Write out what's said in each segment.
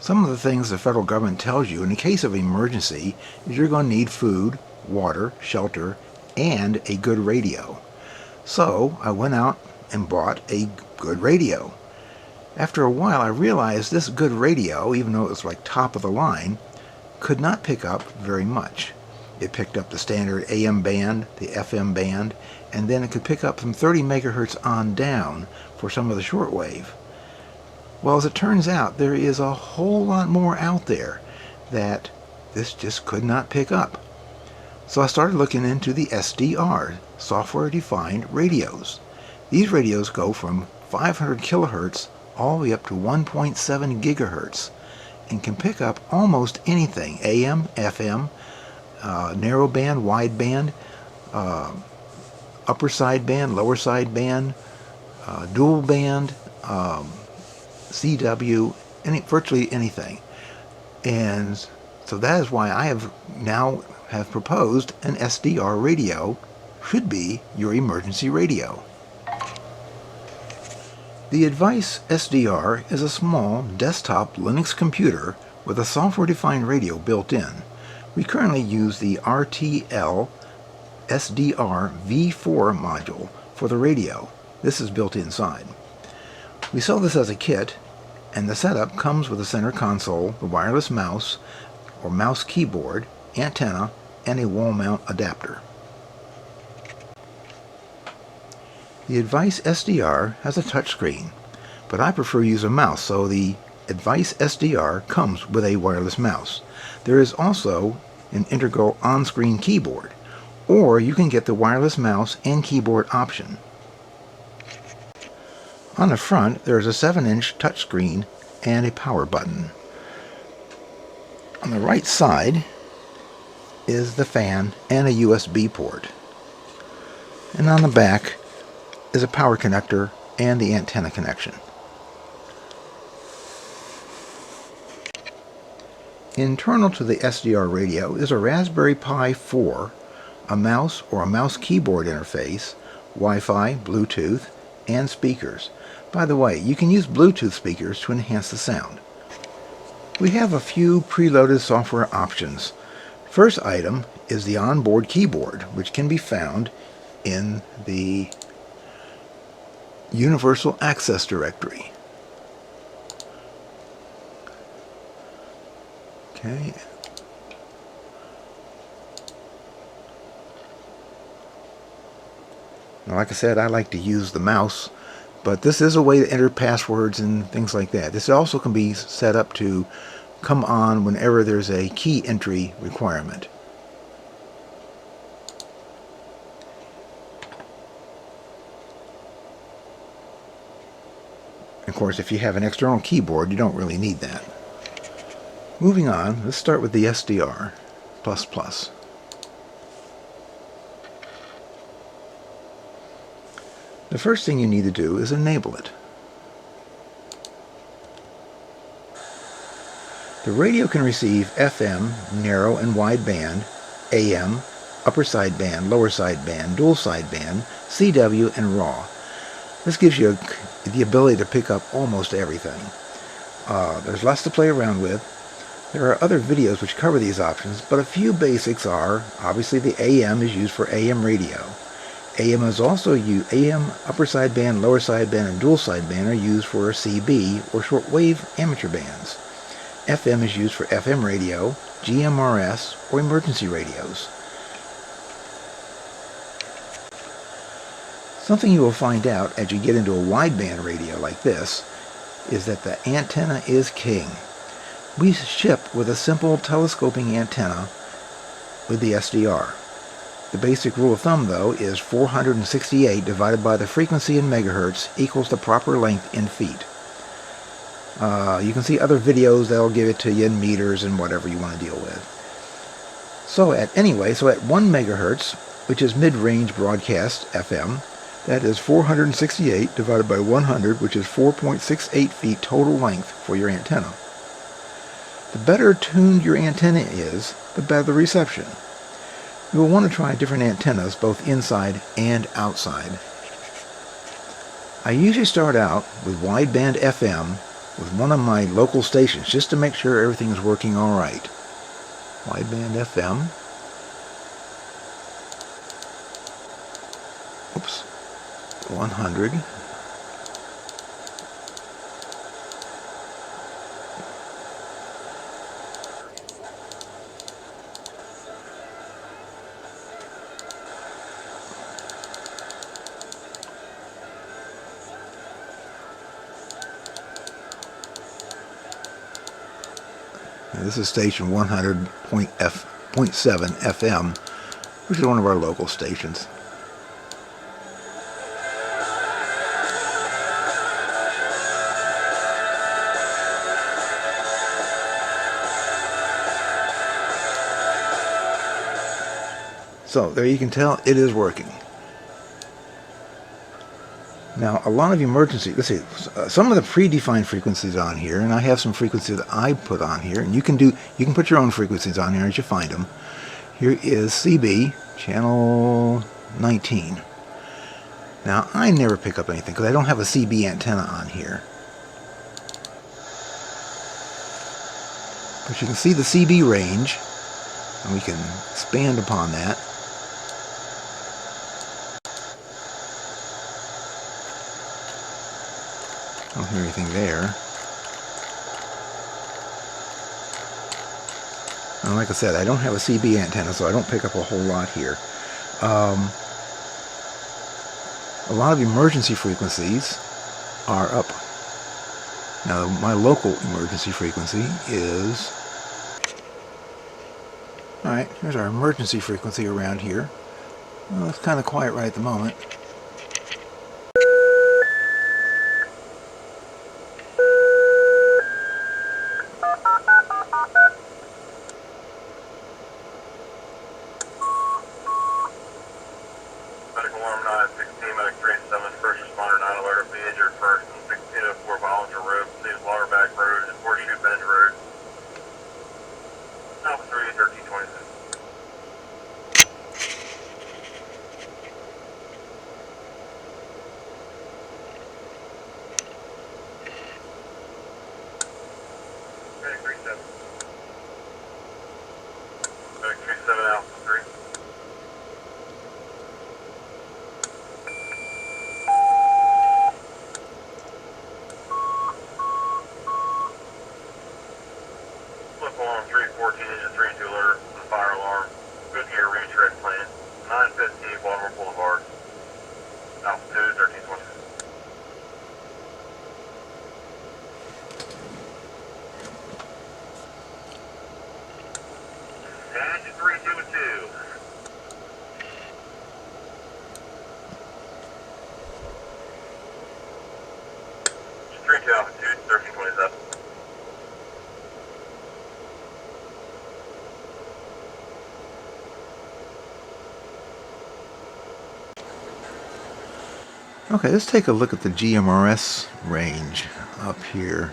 Some of the things the federal government tells you in the case of emergency is you're going to need food, water, shelter, and a good radio. So I went out and bought a good radio. After a while I realized this good radio, even though it was like top of the line, could not pick up very much. It picked up the standard AM band, the FM band, and then it could pick up from 30 megahertz on down for some of the shortwave. Well, as it turns out, there is a whole lot more out there that this just could not pick up. So I started looking into the SDR, software-defined radios. These radios go from 500 kilohertz all the way up to 1.7 gigahertz and can pick up almost anything, AM, FM, narrow band, wide band, upper side band, lower side band, dual band, CW, virtually anything. And so that is why I have proposed an SDR radio should be your emergency radio. The AdviceSDR is a small desktop Linux computer with a software-defined radio built in. We currently use the RTL SDR V4 module for the radio. This is built inside. We sell this as a kit, and the setup comes with a center console, the wireless mouse or mouse keyboard, antenna, and a wall mount adapter. The AdviceSDR has a touchscreen, but I prefer to use a mouse, so the AdviceSDR comes with a wireless mouse. There is also an integral on-screen keyboard, or you can get the wireless mouse and keyboard option. On the front, there is a 7-inch touchscreen and a power button. On the right side is the fan and a USB port. And on the back is a power connector and the antenna connection. Internal to the SDR radio is a Raspberry Pi 4, a mouse or a mouse keyboard interface, Wi-Fi, Bluetooth, and speakers. By the way, you can use Bluetooth speakers to enhance the sound. We have a few preloaded software options. First item is the onboard keyboard, which can be found in the Universal Access Directory. Okay. Now, like I said, I like to use the mouse, but this is a way to enter passwords and things like that. This also can be set up to come on whenever there's a key entry requirement. Of course, if you have an external keyboard, you don't really need that. Moving on, let's start with the SDR++. The first thing you need to do is enable it. The radio can receive FM, narrow and wide band, AM, upper side band, lower side band, dual side band, CW, and raw. This gives you the ability to pick up almost everything. There's lots to play around with. There are other videos which cover these options, but a few basics are, obviously the AM is used for AM radio. AM is also used, AM, upper side band, lower side band, and dual side band are used for CB or shortwave amateur bands. FM is used for FM radio, GMRS, or emergency radios. Something you will find out as you get into a wideband radio like this is that the antenna is king. We ship with a simple telescoping antenna with the SDR. The basic rule of thumb, though, is 468 divided by the frequency in megahertz equals the proper length in feet. You can see other videos that'll give it to you in meters and whatever you want to deal with. So at 1 megahertz, which is mid-range broadcast FM, that is 468 divided by 100, which is 4.68 feet total length for your antenna. The better tuned your antenna is, the better the reception. You will want to try different antennas both inside and outside. I usually start out with wideband FM with one of my local stations just to make sure everything is working all right. Wideband FM. Oops. 100. Now, this is station 100.7 FM, which is one of our local stations. So there you can tell it is working. Now, a lot of emergency, let's see, some of the predefined frequencies on here, and I have some frequencies that I put on here, and you can put your own frequencies on here as you find them. Here is CB, channel 19. Now, I never pick up anything because I don't have a CB antenna on here. But you can see the CB range, and we can expand upon that. I don't hear anything there. And like I said, I don't have a CB antenna, so I don't pick up a whole lot here. A lot of emergency frequencies are up. Now, my local emergency frequency is... Alright, here's our emergency frequency around here. Well, it's kind of quiet right at the moment. Medical alarm 916, medic 37, first responder 9 alert, pager first and 1604 Volunteer Road, please Waterback Road and Horseshoe Bend Road. Alpha 3, 1326. Medic 37. Medic 37, Alpha 3. Alarm 314, engine 32 alert, the fire alarm, good gear retread plan, 915 Baltimore Boulevard, altitude 1320. Engine 322. 32 altitude 1327. Okay, let's take a look at the GMRS range up here.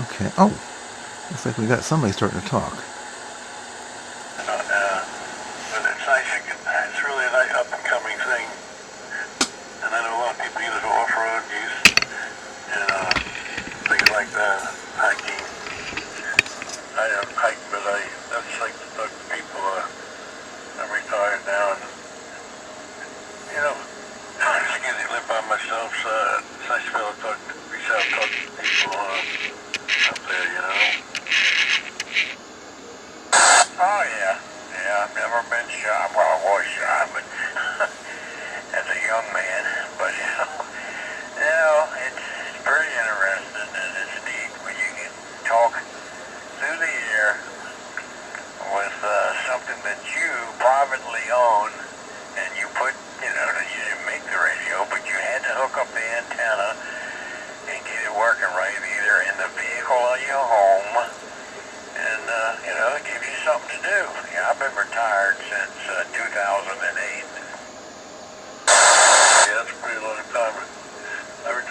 Okay, oh, looks like we got somebody starting to talk. But it's nice, it's really a nice up and coming thing. And I know a lot of people use it for off-road use and things like that. Hiking. I don't hike, but that's like to talk to people. I'm retired now, and excuse me, live by myself, so it's nice to be able to reach out and talk to people up there, Oh yeah, I've never been shy. Well, I was shy, but as a young man, but it's pretty interesting and it's neat when you can talk through the air with something that you privately own, and you put, you didn't make the radio, but you had to hook up the antenna and get it working right, either in the vehicle or your home, and it gives you something to do. Yeah, I've been retired since 2008. Yeah, that's a pretty long time. I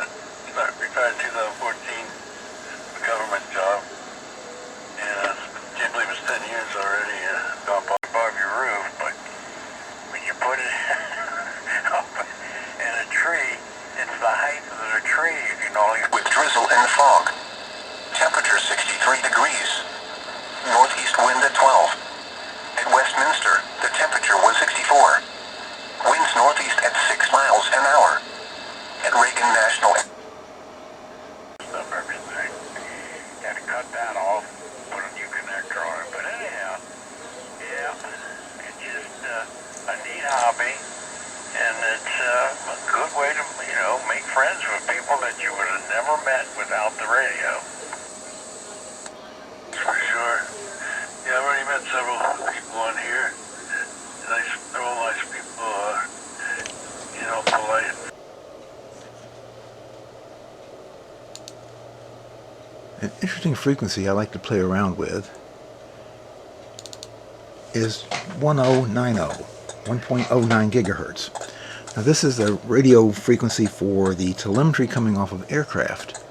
retired in 2014, a government job, and I can't believe it's 10 years already. At Westminster, the temperature was 64. Winds northeast at 6 miles an hour. At Reagan National... everything. Had to cut that off, put a new connector on it. But anyhow, yeah, it's just a neat hobby. And it's a good way to, make friends with people that you would have never met without the radio. For sure. Yeah, I've already met several people on here. They're all nice people, polite. An interesting frequency I like to play around with is 1.09 gigahertz. Now this is the radio frequency for the telemetry coming off of aircraft.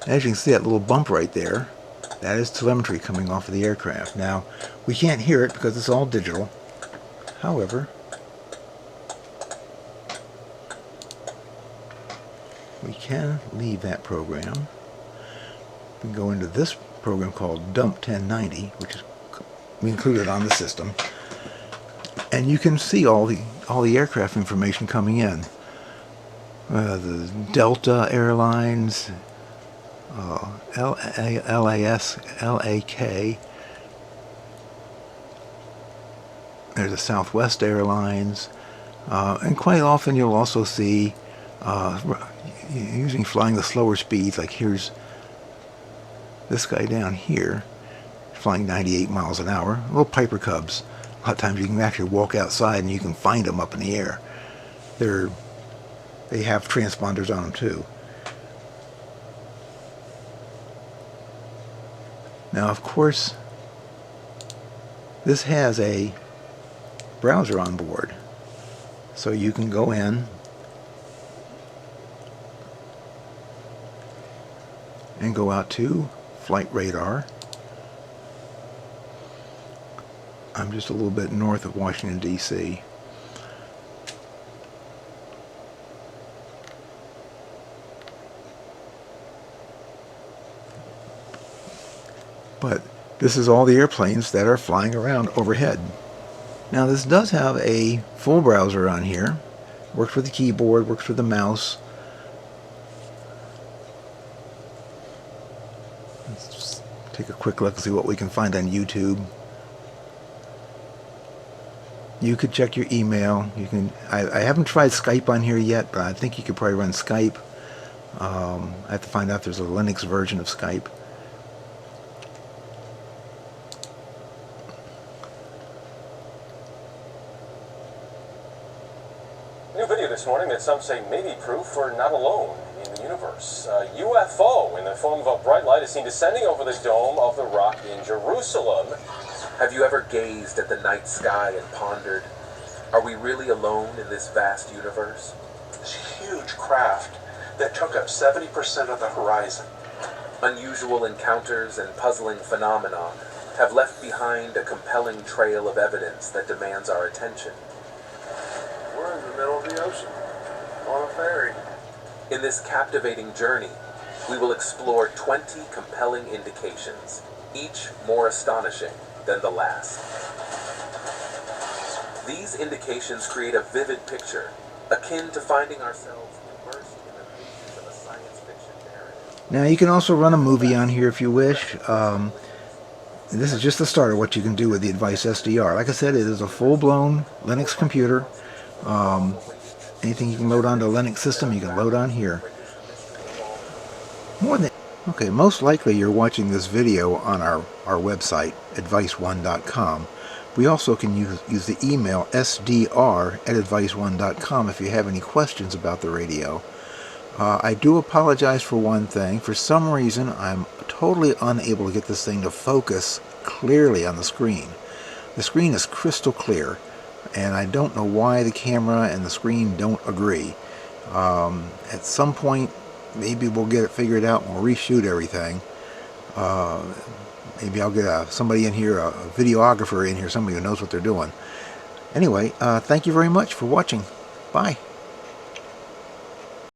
As you can see, that little bump right there, that is telemetry coming off of the aircraft. Now we can't hear it because it's all digital. However, we can leave that program. We can go into this program called Dump 1090, which is included on the system, and you can see all the aircraft information coming in. The Delta Airlines, LAS, LAK. There's a Southwest Airlines, and quite often you'll also see usually flying the slower speeds. Like here's this guy down here flying 98 miles an hour, little Piper Cubs. A lot of times you can actually walk outside and you can find them up in the air. They have transponders on them too. Now of course this has a browser on board, so you can go in and go out to Flight Radar. I'm just a little bit north of Washington, D.C. But this is all the airplanes that are flying around overhead. Now this does have a full browser on here. Works with the keyboard, works with the mouse. Let's just take a quick look and see what we can find on YouTube. You could check your email. You can. I haven't tried Skype on here yet, but I think you could probably run Skype. I have to find out if there's a Linux version of Skype. New video this morning that some say may be proof we're not alone in the universe. A UFO in the form of a bright light is seen descending over the Dome of the Rock in Jerusalem. Have you ever gazed at the night sky and pondered, are we really alone in this vast universe? This huge craft that took up 70% of the horizon. Unusual encounters and puzzling phenomena have left behind a compelling trail of evidence that demands our attention. We're in the middle of the ocean, on a ferry. In this captivating journey, we will explore 20 compelling indications, each more astonishing than the last. These indications create a vivid picture, akin to finding ourselves immersed in the pages of a science fiction narrative. Now you can also run a movie on here if you wish. This is just the start of what you can do with the AdviceSDR. Like I said, it is a full-blown Linux computer. Anything you can load onto a Linux system, you can load on here. Okay, most likely you're watching this video on our website, AdviceOne.com. We also can use the email SDR@AdviceOne.com if you have any questions about the radio. I do apologize for one thing. For some reason, I'm totally unable to get this thing to focus clearly on the screen. The screen is crystal clear, and I don't know why the camera and the screen don't agree. At some point, maybe we'll get it figured out and we'll reshoot everything. Maybe I'll get somebody in here, a videographer in here, somebody who knows what they're doing. Anyway, thank you very much for watching. Bye.